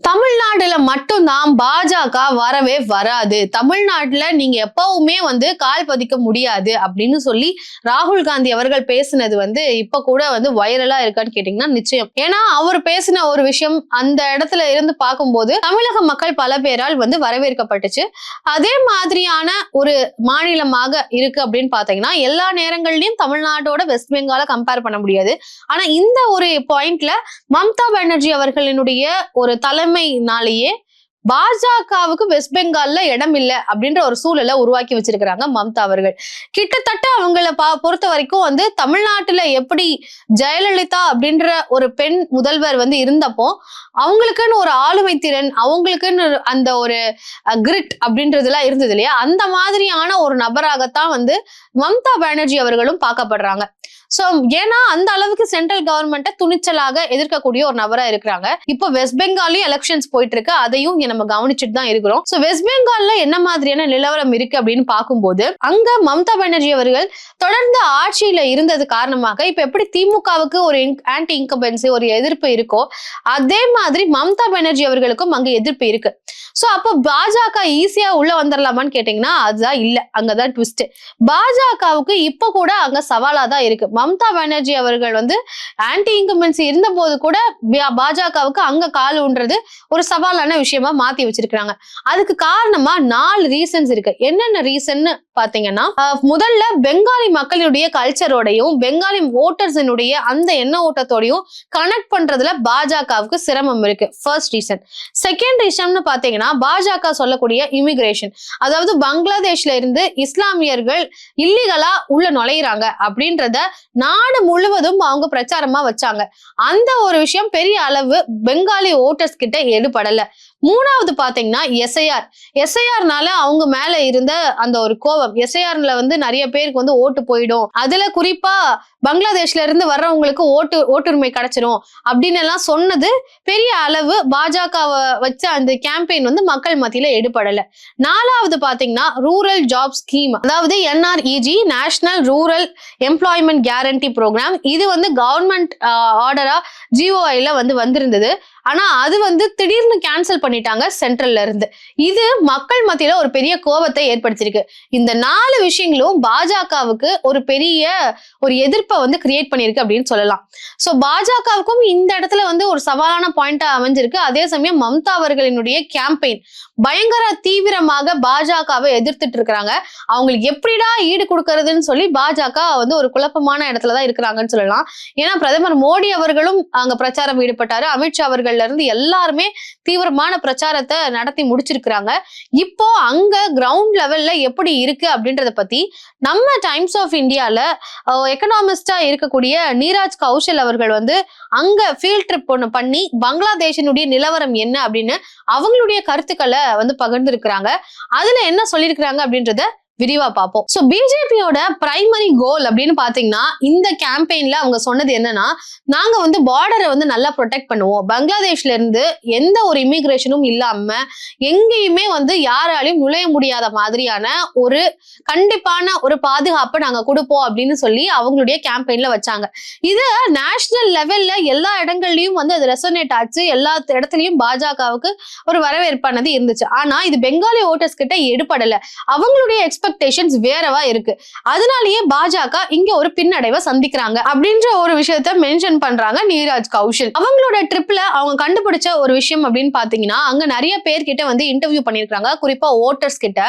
தமிழ்நாடுல மட்டும்தான் பாஜக வரவே வராது. தமிழ்நாட்டுல நீங்க எப்பவுமே கால் பதிக்க முடியாது அப்படின்னு சொல்லி ராகுல் காந்தி அவர்கள் பேசினது இப்ப கூட வைரலா இருக்கான்னு கேட்டீங்கன்னா நிச்சயம். ஏன்னா அவர் பேசின ஒரு விஷயம் அந்த இடத்துல இருந்து பார்க்கும்போது தமிழக மக்கள் பல பேரால் வரவேற்கப்பட்டுச்சு. அதே மாதிரியான ஒரு மாநிலமாக இருக்கு அப்படின்னு பாத்தீங்கன்னா எல்லா நேரங்கள்லயும் தமிழ்நாட்டோட வெஸ்ட் பெங்கால கம்பேர் பண்ண முடியாது. ஆனா இந்த ஒரு பாயிண்ட்ல மம்தா பானர்ஜி அவர்களினுடைய ஒரு தலைமையினாலேயே பாஜகவுக்கு வெஸ்ட் பெங்கால்ல இடம் இல்லை அப்படின்ற ஒரு சூழலை உருவாக்கி வச்சிருக்கிறாங்க மம்தா அவர்கள். கிட்டத்தட்ட அவங்கள பொறுத்த வரைக்கும் தமிழ்நாட்டுல எப்படி ஜெயலலிதா அப்படின்ற ஒரு பெண் முதல்வர் இருந்தப்போ அவங்களுக்குன்னு ஒரு ஆளுமை திறன், அவங்களுக்குன்னு அந்த ஒரு கிரிட் அப்படின்றதுலாம் இருந்தது இல்லையா, அந்த மாதிரியான ஒரு நபராகத்தான் மம்தா பானர்ஜி அவர்களும் பார்க்கப்படுறாங்க. சோ ஏன்னா அந்த அளவுக்கு சென்ட்ரல் கவர்மெண்ட்டை துணிச்சலாக எதிர்க்கக்கூடிய ஒரு நபரா இருக்கிறாங்க. இப்போ வெஸ்ட் பெங்காலையும் எலெக்ஷன்ஸ் போயிட்டு இருக்கு, அதையும் நம்ம கவனிச்சுட்டு தான் இருக்கிறோம். சோ வெஸ்ட் பெங்கால்ல என்ன மாதிரியான நிலவரம் இருக்கு அப்படின்னு பார்க்கும்போது அங்க மம்தா பானர்ஜி அவர்கள் தொடர்ந்து ஆட்சியில இருந்தது காரணமாக இப்ப எப்படி திமுகவுக்கு ஒரு ஆன்டி இன்கம்பன்சி ஒரு எதிர்ப்பு இருக்கோ அதே மாதிரி மம்தா பானர்ஜி அவர்களுக்கும் அங்க எதிர்ப்பு இருக்கு. சோ அப்போ பாஜக ஈஸியா உள்ள வந்துடலாமான்னு கேட்டீங்கன்னா அதுதான் இல்ல, அங்கதான் ட்விஸ்ட். பாஜகவுக்கு இப்ப கூட அங்க சவாலா தான் இருக்கு. மம்தா பானர்ஜி அவர்கள் ஆன்டி இன்கம்பன்சி இருந்த போது கூட பாஜகவுக்கு அங்க கால் ஊன்றது ஒரு சவாலான விஷயமா மாத்தி வச்சிருக்காங்க. அதுக்கு காரணமா 4 ரீசன்ஸ் இருக்கு. என்னென்ன ரீசன் பாத்தீங்கன்னா, முதல்ல பெங்காலி மக்களுடைய கல்ச்சரோடையும் பெங்காலி ஓட்டர்ஸினுடைய அந்த எண்ண ஓட்டத்தோடையும் கனெக்ட் பண்றதுல பாஜகவுக்கு சிரமம் இருக்கு. First reason. செகண்ட் ரீசன் பாத்தீங்கன்னா பாஜக சொல்லக்கூடிய இமிகிரேஷன், அதாவது பங்களாதேஷ்ல இருந்து இஸ்லாமியர்கள் இல்லீகலா உள்ள நுழையிறாங்க அப்படின்றத நாடு முழுவதும் அவங்க பிரச்சாரமா வச்சாங்க. அந்த ஒரு விஷயம் பெரிய அளவு பெங்காலி ஓட்டர்ஸ் கிட்ட எடுபடல. மூணாவது பாத்தீங்கன்னா எஸ்ஐஆர்னால அவங்க மேல இருந்த அந்த ஒரு கோபம், எஸ்ஐஆர்ல நிறைய பேருக்கு ஓட்டு போயிடும், அதுல குறிப்பா பங்களாதேஷ்ல இருந்து வர்றவங்களுக்கு ஓட்டுரிமை கிடைச்சிடும் அப்படின்னு எல்லாம் சொன்னது பெரிய அளவு பாஜகவை வச்ச அந்த கேம்பெயின் மக்கள் மத்தியில எடுபடல. நாலாவது பாத்தீங்கன்னா ரூரல் ஜாப் ஸ்கீம், அதாவது NREG national rural employment guarantee programme. இது கவர்மெண்ட் ஆர்டரா GOIல வந்திருந்தது. ஆனா அது திடீர்னு கேன்சல் பண்ணிட்டாங்க சென்ட்ரல்ல இருந்து. இது மக்கள் மத்தியில ஒரு பெரிய கோபத்தை ஏற்படுத்தியிருக்கு. இந்த 4 விஷயங்களும் பாஜகவுக்கு ஒரு பெரிய ஒரு எதிர்ப்பை கிரியேட் பண்ணிருக்கு அப்படின்னு சொல்லலாம். சோ பாஜகவுக்கும் இந்த இடத்துல ஒரு சவாலான பாயிண்டா அமைஞ்சிருக்கு. அதே சமயம் மம்தா அவர்களினுடைய கேம்பெயின் பயங்கர தீவிரமாக பாஜகவை எதிர்த்துட்டு இருக்கிறாங்க. அவங்களுக்கு எப்படிடா ஈடு கொடுக்கறதுன்னு சொல்லி பாஜக ஒரு குழப்பமான இடத்துலதான் இருக்கிறாங்கன்னு சொல்லலாம். ஏன்னா பிரதமர் மோடி அவர்களும் அங்க பிரச்சாரம் ஈடுபட்டாரு, அமித்ஷா அவர்கள் இருந்து எல்லாருமே தீவிரமான பிரச்சாரத்தை நடத்தி முடிச்சிருக்கிறாங்க. இப்போ அங்க கிரவுண்ட் லெவல்ல எப்படி இருக்கு அப்படின்றத பத்தி நம்ம டைம்ஸ் ஆஃப் இந்தியால எக்கனாமிஸ்டா இருக்கக்கூடிய நீராஜ் கௌஷல் அவர்கள் அங்க ஃபீல்ட் ட்ரிப் ஒண்ணு பண்ணி பங்களாதேஷினுடைய நிலவரம் என்ன அப்படின்னு அவங்களுடைய கருத்துக்களை பகிர்ந்து இருக்கிறாங்க. அதுல என்ன சொல்லியிருக்கிறாங்க அப்படின்றத விரிவா பார்ப்போம். சோ பிஜேபியோட பிரைமரி கோல் அப்படின்னு பாத்தீங்கன்னா இந்த கேம்பெயின்ல அவங்க சொன்னது என்னன்னா, நாங்க பார்டரை நல்லா ப்ரொடெக்ட் பண்ணுவோம், பங்களாதேஷ்ல இருந்து எந்த ஒரு இமிகிரேஷனும் இல்லாம எங்கேயுமே யாராலையும் நுழைய முடியாத மாதிரியான ஒரு கண்டிப்பான ஒரு பாதுகாப்பை நாங்க கொடுப்போம் அப்படின்னு சொல்லி அவங்களுடைய கேம்பெயின்ல வச்சாங்க. இது நேஷனல் லெவல்ல எல்லா இடங்கள்லயும் அது ரெசோனேட் ஆச்சு, எல்லா இடத்துலயும் பாஜகவுக்கு ஒரு வரவேற்பானது இருந்துச்சு. ஆனா இது பெங்காலி ஓட்டர்ஸ் கிட்ட எடுபடல, அவங்களுடைய எக்ஸ்பெக்டேஷன்ஸ் வேறவா இருக்கு. அதனாலேயே பாஜக இங்க ஒரு பின்னடைவை சந்திக்கிறாங்க அப்படின்ற ஒரு விஷயத்த மென்ஷன் பண்றாங்க நீராஜ் கௌஷல். அவங்களோட ட்ரிப்ல அவங்க கண்டுபிடிச்ச ஒரு விஷயம் அப்படின்னு பாத்தீங்கன்னா, அங்க நிறைய பேர்கிட்ட இன்டர்வியூ பண்ணிருக்காங்க, குறிப்பா ஓட்டர்ஸ் கிட்ட.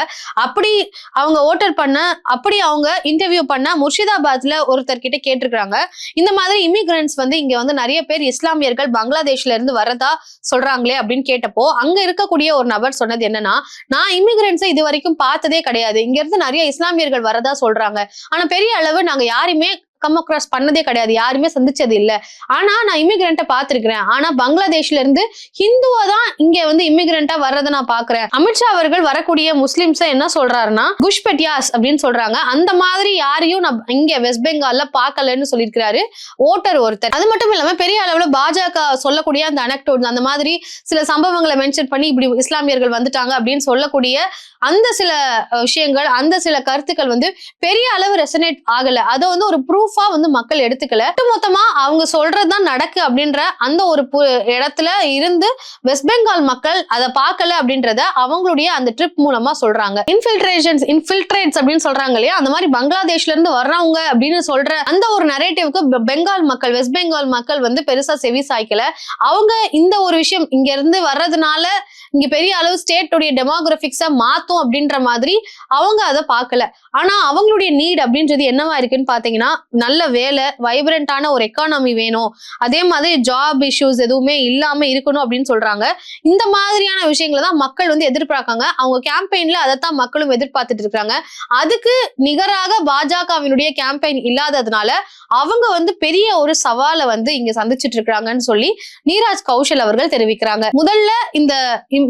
அப்படி அவங்க ஓட்டர் பண்ண அப்படி அவங்க இன்டர்வியூ பண்ண முர்ஷிதாபாத்ல ஒருத்தர் கிட்ட கேட்டிருக்காங்க, இந்த மாதிரி இமிகிரன்ட்ஸ் இங்க நிறைய பேர் இஸ்லாமியர்கள் பங்களாதேஷ்ல இருந்து வரதா சொல்றாங்களே அப்படின்னு கேட்டப்போ அங்க இருக்கக்கூடிய ஒரு நபர் சொன்னது என்னன்னா, நான் இமிகிரன்ட்ஸை இது வரைக்கும் பார்த்ததே கிடையாது, இங்க நிறைய இஸ்லாமியர்கள் வரதா சொல்றாங்க, ஆனா பெரிய அளவு நாங்க யாருமே கம் அக்ராஸ் பண்ணதே கிடையாது, யாருமே சந்திச்சது இல்ல. ஆனா நான் இமிகிரண்ட்டை பாத்துருக்கிறேன், ஆனா பங்களாதேஷ்ல இருந்து ஹிந்துவா தான் இங்க இமிகிரண்டா வர்றதை நான் பாக்குறேன். அமித்ஷா அவர்கள் வரக்கூடிய முஸ்லிம்ஸ என்ன சொல்றாருன்னா குஷ்பெட்டியாஸ் அப்படின்னு சொல்றாங்க. அந்த மாதிரி யாரையும் நான் இங்க வெஸ்ட் பெங்கால்ல பாக்கலன்னு சொல்லியிருக்கிறாரு ஓட்டர் ஒருத்தர். அது மட்டும் இல்லாம பெரிய அளவுல பாஜக சொல்லக்கூடிய அந்த அனெக்டோட்ஸ் அந்த மாதிரி சில சம்பவங்களை மென்ஷன் பண்ணி இப்படி இஸ்லாமியர்கள் வந்துட்டாங்க அப்படின்னு சொல்லக்கூடிய அந்த சில விஷயங்கள் அந்த சில கருத்துக்கள் பெரிய அளவு ரெசனேட் ஆகல. அதை ஒரு ப்ரூஃப் ப்ரூஃபா வந்து மக்கள் எடுத்துக்கல. மொத்தமா அவங்க சொல்றதுதான் நடக்கு அப்படின்ற அந்த ஒரு இடத்துல இருந்து வெஸ்ட் பெங்கால் மக்கள் அதை பார்க்கல அப்படின்றத அவங்களுடைய அந்த ட்ரிப் மூலமா சொல்றாங்க. இன்ஃபில்ட்ரேட்ஸ் அப்படின்னு சொல்றாங்க இல்லையா, அந்த மாதிரி பங்களாதேஷ்ல இருந்து வர்றவங்க அப்படின்னு சொல்ற அந்த ஒரு நரேட்டிவ்க்கு பெங்கால் மக்கள், வெஸ்ட் பெங்கால் மக்கள் வந்து பெருசா செவி சாய்க்கல. அவங்க இந்த ஒரு விஷயம் இங்க இருந்து வர்றதுனால இங்க பெரிய அளவு ஸ்டேட்டோடைய டெமோகிராபிக்ஸ மாத்தும் அப்படின்ற மாதிரி அவங்க அதை பார்க்கல. ஆனா அவங்களுடைய நீட் அப்படின்றது என்னவா இருக்குன்னு பாத்தீங்கன்னா, நல்ல வேலை, வைப்ரண்டான ஒரு எக்கானமி வேணும், அதே மாதிரி ஜாப் இஷ்யூஸ் எதுவுமே இல்லாம இருக்கணும் அப்படின்னு சொல்றாங்க. இந்த மாதிரியான விஷயங்களை தான் மக்கள் வந்து எதிர்பார்க்காங்க. அவங்க கேம்பெயின்ல அதைத்தான் மக்களும் எதிர்பார்த்துட்டு இருக்காங்க. அதுக்கு நிகராக பாஜகவினுடைய கேம்பெயின் இல்லாததுனால அவங்க வந்து பெரிய ஒரு சவாலை வந்து இங்க சந்திச்சுட்டு இருக்காங்கன்னு சொல்லி நீராஜ் கௌஷல் அவர்கள் தெரிவிக்கிறாங்க. முதல்ல இந்த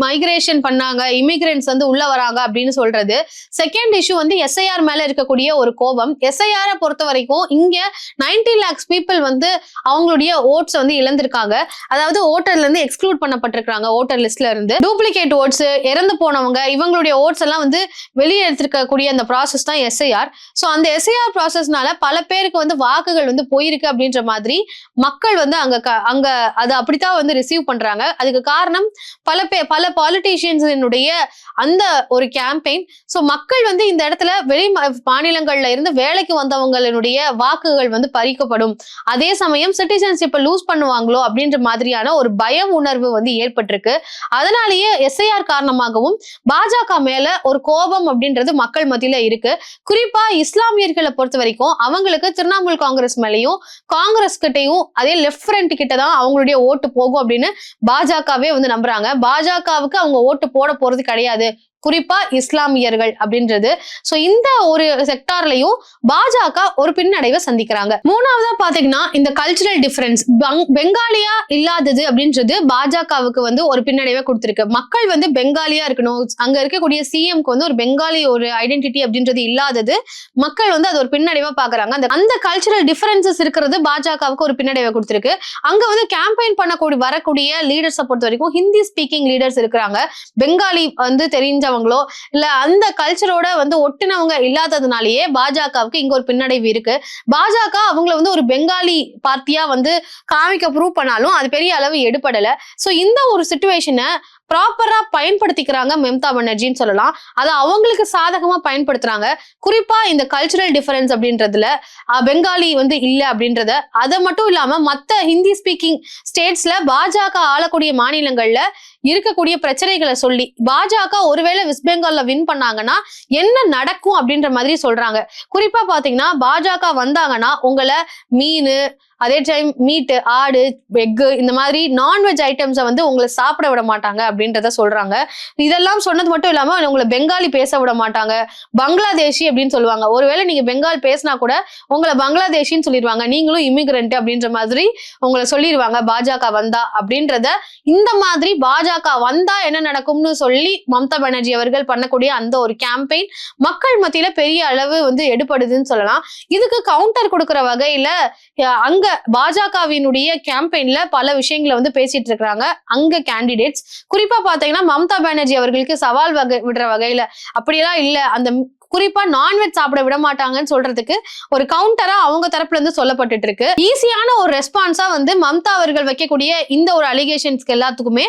மைக்ரேஷன் பண்ணாங்க, இமிகிரன்ட்ஸ் வந்து உள்ள வராங்க அப்படின்னு சொல்றது. செகண்ட் இஷ்யூ வந்து எஸ்ஐஆர் மேல இருக்கக்கூடிய ஒரு கோபம். எஸ்ஐஆரை பொறுத்த வரைக்கும் இங்க 90 lakhs பீப்புள் வந்து அவங்களுடைய ஓட்ஸ் வந்து இழந்திருக்காங்க. அதாவது ஓட்டர்ல இருந்து எக்ஸ்க்ளூட் பண்ணப்பட்டிருக்காங்க. ஓட்டர் லிஸ்ட்ல இருந்து டூப்ளிகேட் ஓட்ஸ், இறந்து போனவங்க, இவங்களுடைய ஓட்ஸ் எல்லாம் வந்து வெளியே எடுத்திருக்கக்கூடிய அந்த ப்ராசஸ் தான் எஸ்ஐஆர். சோ அந்த எஸ்ஐஆர் ப்ராசஸ்னால பல பேருக்கு வந்து வாக்குகள் வந்து போயிருக்கு அப்படின்ற மாதிரி மக்கள் வந்து அங்க அதை அப்படித்தான் வந்து ரிசீவ் பண்றாங்க. அதுக்கு காரணம் பல பாலிட்டிஷியன்ஸினுடைய அந்த ஒரு கேம்பெயின். சோ மக்கள் வந்து இந்த இடத்துல வெளி மாநிலங்கள்ல இருந்து வேலைக்கு வந்தவங்களுடைய வாக்குகள் வந்து பறிக்கப்படும், அதே சமயம் சிட்டிசன்ஷிப்பை லூஸ் பண்ணுவாங்களோ அப்படின்ற மாதிரியான ஒரு பயம் உணர்வு வந்து ஏற்பட்டிருக்கு. அதனாலேயே எஸ்ஐஆர் காரணமாகவும் பாஜக மேல ஒரு கோபம் அப்படின்றது மக்கள் மத்தியில இருக்கு. குறிப்பா இஸ்லாமியர்களை பொறுத்த வரைக்கும் அவங்களுக்கு திரிணாமுல் காங்கிரஸ் மேலையும் காங்கிரஸ் கிட்டையும் அதே லெஃப்ட் ஃப்ரண்ட் கிட்ட தான் அவங்களுடைய ஓட்டு போகும் அப்படின்னு பாஜகவே வந்து நம்புறாங்க. பாஜகவுக்கு அவங்க ஓட்டு போட போறது கிடையாது, குறிப்பா இஸ்லாமியர்கள் அப்படின்றது. சோ இந்த ஒரு செக்டார்லயும் பாஜக ஒரு பின்னடைவை சந்திக்கிறாங்க. மூணாவதா பாத்தீங்கன்னா இந்த கல்ச்சுரல் டிஃபரன்ஸ், பெங்காலியா இல்லாதது அப்படின்றது பாஜகவுக்கு வந்து ஒரு பின்னடைவை கொடுத்திருக்கு. மக்கள் வந்து பெங்காலியா இருக்கணும், அங்க இருக்கக்கூடிய சிஎம்க்கு வந்து ஒரு பெங்காலி ஒரு ஐடென்டிட்டி அப்படின்றது இல்லாதது மக்கள் வந்து அது ஒரு பின்னடைவா பாக்குறாங்க. அந்த கல்ச்சுரல் டிஃபரன்சஸ் இருக்கிறது பாஜகவுக்கு ஒரு பின்னடைவை கொடுத்திருக்கு. அங்க வந்து கேம்பெயின் பண்ணக்கூடிய வரக்கூடிய லீடர்ஸை பொறுத்த வரைக்கும் ஹிந்தி ஸ்பீக்கிங் லீடர்ஸ் இருக்கிறாங்க. பெங்காலி வந்து தெரிஞ்சவங்களோ இல்ல அந்த கல்ச்சரோட வந்து ஒட்டுனவங்க இல்லாததுனாலேயே பாஜகவுக்கு இங்க ஒரு பின்னடைவு இருக்கு. பாஜக அவங்கள வந்து ஒரு பெங்காலி பார்ட்டியா வந்து காமிக்க ப்ரூவ் பண்ணாலும் அது பெரிய அளவு எடுபடல. சோ இந்த ஒரு சிச்சுவேஷனை ப்ராப்பரா பயன்படுத்திக்கிறாங்க மம்தா பானர்ஜின்னு சொல்லலாம். அதை அவங்களுக்கு சாதகமா பயன்படுத்துறாங்க. குறிப்பா இந்த கல்ச்சுரல் டிஃபரன்ஸ் அப்படின்றதுல பெங்காலி வந்து இல்ல அப்படின்றத, அதை மட்டும் இல்லாம மத்த ஹிந்தி ஸ்பீக்கிங் ஸ்டேட்ஸ்ல பாஜக ஆளக்கூடிய மாநிலங்கள்ல இருக்கக்கூடிய பிரச்சனைகளை சொல்லி பாஜக ஒருவேளை வெஸ்ட் பெங்கால்ல வின் பண்ணாங்கன்னா என்ன நடக்கும் அப்படின்ற மாதிரி சொல்றாங்க. குறிப்பா பாத்தீங்கன்னா பாஜக வந்தாங்கன்னா உங்களை மீன், அதே டைம் மீட், ஆடு, எக்கு, இந்த மாதிரி நான்வெஜ் ஐட்டம்ஸை வந்து உங்களை சாப்பிட விட மாட்டாங்க அப்படின்றத சொல்றாங்க. இதெல்லாம் சொன்னது மட்டும் இல்லாம உங்களை பெங்காலி பேச விட மாட்டாங்க, பங்களாதேஷி அப்படின்னு சொல்லுவாங்க. ஒருவேளை நீங்க பெங்கால் பேசினா கூட உங்களை பங்களாதேஷின்னு சொல்லிடுவாங்க, நீங்களும் இமிகிரண்ட் அப்படின்ற மாதிரி உங்களை சொல்லிடுவாங்க பாஜக வந்தா அப்படின்றத. இந்த மாதிரி பாஜக வந்தா என்ன நடக்கும்னு சொல்லி மம்தா பானர்ஜி அவர்கள் பண்ணக்கூடிய அந்த ஒரு கேம்பெயின் மக்கள் மத்தியில பெரிய அளவு வந்து எடுபடுதுன்னு சொல்லலாம். இதுக்கு கவுண்டர் கொடுக்கிற வகையில அங்க பாஜகவினுடைய கேம்பெயின்ல பல விஷயங்களை வந்து பேசிட்டு இருக்காங்க அங்க கேண்டிடேட்ஸ். குறிப்பா பாத்தீங்கன்னா மம்தா பானர்ஜி அவர்களுக்கு சவால் விடுற வகையில அப்படியெல்லாம் இல்ல, அந்த குறிப்பா நான்வெஜ் சாப்பிட விட மாட்டாங்கன்னு சொல்றதுக்கு ஒரு கவுண்டரா அவங்க தரப்புல இருந்து சொல்லப்பட்டு இருக்கு. ஈஸியான ஒரு ரெஸ்பான்ஸா வந்து மம்தா அவர்கள் வைக்கக்கூடிய இந்த ஒரு அலிகேஷன்ஸ்க்கு எல்லாத்துக்குமே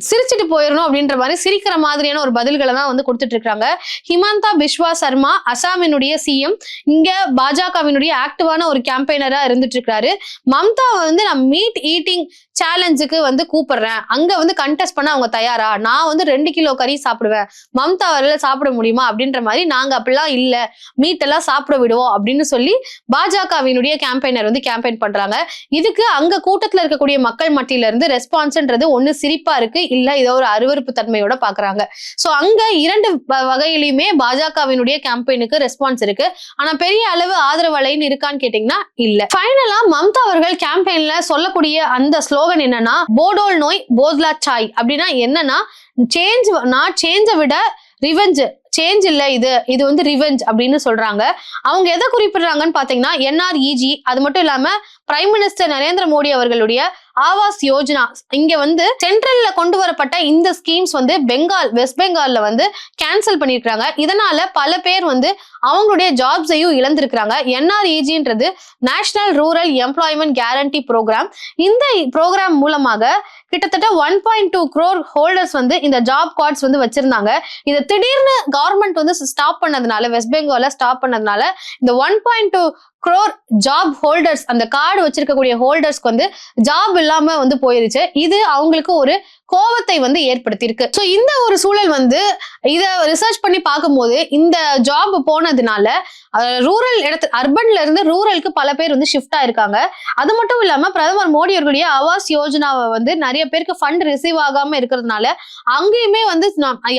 சிரிச்சுட்டு போயிடணும் அப்படின்ற மாதிரி சிரிக்கிற மாதிரியான ஒரு பதில்களை தான் வந்து கொடுத்துட்டு இருக்காங்க. ஹிமந்தா பிஸ்வா சர்மா அசாமினுடைய சிஎம் இங்க பாஜகவினுடைய ஆக்டிவான ஒரு கேம்பெயினரா இருந்துட்டு இருக்காரு. மம்தா வந்து நான் மீட் ஈட்டிங் சேலஞ்சுக்கு வந்து கூப்பிடுறேன், அங்க வந்து கண்டெஸ்ட் பண்ண அவங்க தயாரா, நான் வந்து 2 கிலோ கறி சாப்பிடுவேன், மம்தா அவர்கள சாப்பிட முடியுமா அப்படின்ற மாதிரி, நாங்க அப்படிலாம் இல்ல, மீட் எல்லாம் சாப்பிட விடுவோம் அப்படின்னு சொல்லி பாஜகவினுடைய கேம்பெயினர் வந்து கேம்பெயின் பண்றாங்க. இதுக்கு அங்க கூட்டத்துல இருக்கக்கூடிய மக்கள் மத்தியில இருந்து ரெஸ்பான்ஸ்ன்றது ஒண்ணு சிரிப்பா இருக்கு, இல்ல இதை ஒரு அருவருப்பு தன்மையோட பாக்குறாங்க. சோ அங்க இரண்டு வகையிலுமே பாஜகவினுடைய கேம்பெயினுக்கு ரெஸ்பான்ஸ் இருக்கு. ஆனா பெரிய அளவு ஆதரவு அலைன்னு இருக்கான்னு கேட்டீங்கன்னா இல்ல. ஃபைனலா மம்தா அவர்கள் கேம்பெயின்ல சொல்லக்கூடிய அந்த ஸ்லோகன் என்னன்னா, போடோல் நோய் போத்லா சாய் அப்படின்னா என்னன்னா, சேஞ்சை விட ரிவெஞ்ச், சேஞ்ச் இல்ல, இது வந்து ரிவெஞ்ச் அப்படின்னு சொல்றாங்க. அவங்க எதை குறிப்பிடுறாங்கன்னு பாத்தீங்கன்னா NREG, அது மட்டும் இல்லாம பிரைம் மினிஸ்டர் நரேந்திர மோடி அவர்களுடைய ஆவாஸ் யோஜனா, இங்க வந்து சென்ட்ரல்ல கொண்டு வரப்பட்ட இந்த ஸ்கீம்ஸ் வந்து வெஸ்ட் பெங்கால்ல வந்து கேன்சல் பண்ணிருக்காங்க. இதனால பல பேர் வந்து அவங்களுடைய ஜாப்ஸையும் இழந்திருக்கிறாங்க. NREGன்றது national rural employment guarantee programme. இந்த ப்ரோக்ராம் மூலமாக கிட்டத்தட்ட 1.2 crore ஹோல்டர்ஸ் வந்து இந்த ஜாப் கார்ட்ஸ் வந்து வச்சிருந்தாங்க. இதை திடீர்னு கவர்மெண்ட் வந்து ஸ்டாப் பண்ணதுனால, வெஸ்ட் பெங்கால்ல ஸ்டாப் பண்ணதுனால இந்த 1.2 crore ஜாப் ஹோல்டர்ஸ், அந்த கார்டு வச்சிருக்கக்கூடிய ஹோல்டர்ஸ்க்கு வந்து ஜாப் இல்லாம வந்து போயிருச்சு. இது அவங்களுக்கு ஒரு கோபத்தை வந்து ஏற்படுத்தியிருக்கு. சோ இந்த ஒரு சூழல் வந்து இத ரிசர்ச் பண்ணி பார்க்கும்போது இந்த ஜாப் போனதுனால ரூரல் அர்பன்ல இருந்து ரூரலுக்கு பல பேர் வந்து ஷிஃப்ட் ஆயிருக்காங்க. அது மட்டும் இல்லாம பிரதமர் மோடி அவர்களுடைய ஆவாஸ் யோஜனாவை வந்து நிறைய பேருக்கு ஃபண்ட் ரிசீவ் ஆகாம இருக்கிறதுனால அங்கேயுமே வந்து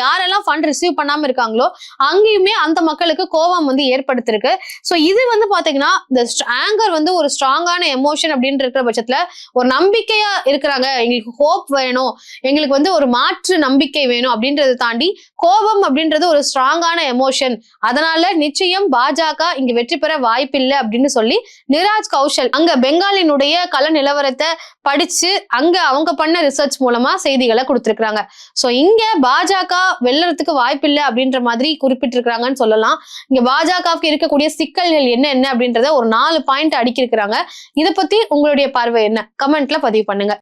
யாரெல்லாம் ஃபண்ட் ரிசீவ் பண்ணாம இருக்காங்களோ அங்கேயுமே அந்த மக்களுக்கு கோபம் வந்து ஏற்படுத்திருக்கு. சோ இது வந்து பாத்தீங்கன்னா இந்த ஆங்கர் வந்து ஒரு ஸ்ட்ராங்கான எமோஷன் அப்படின்னு இருக்கிற பட்சத்துல ஒரு நம்பிக்கையா இருக்கிறாங்க, எங்களுக்கு ஹோப் வேணும், எங்களுக்கு வந்து ஒரு மாற்று நம்பிக்கை வேணும் அப்படின்றத தாண்டி கோபம் அப்படின்றது ஒரு ஸ்ட்ராங்கான எமோஷன். அதனால நிச்சயம் பாஜக இங்க வெற்றி பெற வாய்ப்பில்லை அப்படின்னு சொல்லி நிராஜ் கௌஷல் அங்க பெங்காலினுடைய கள நிலவரத்தை படிச்சு அங்க அவங்க பண்ண ரிசர்ச் மூலமா செய்திகளை கொடுத்திருக்காங்க. சோ இங்க பாஜக வெல்லறதுக்கு வாய்ப்பில்லை அப்படின்ற மாதிரி குறிப்பிட்டிருக்காங்கன்னு சொல்லலாம். இங்க பாஜகவுக்கு இருக்கக்கூடிய சிக்கல்கள் என்ன அப்படின்றத ஒரு 4 பாயிண்ட் அடுக்கி இருக்கிறாங்க. இதை பத்தி உங்களுடைய பார்வை என்ன? கமெண்ட்ல பதிவு பண்ணுங்க.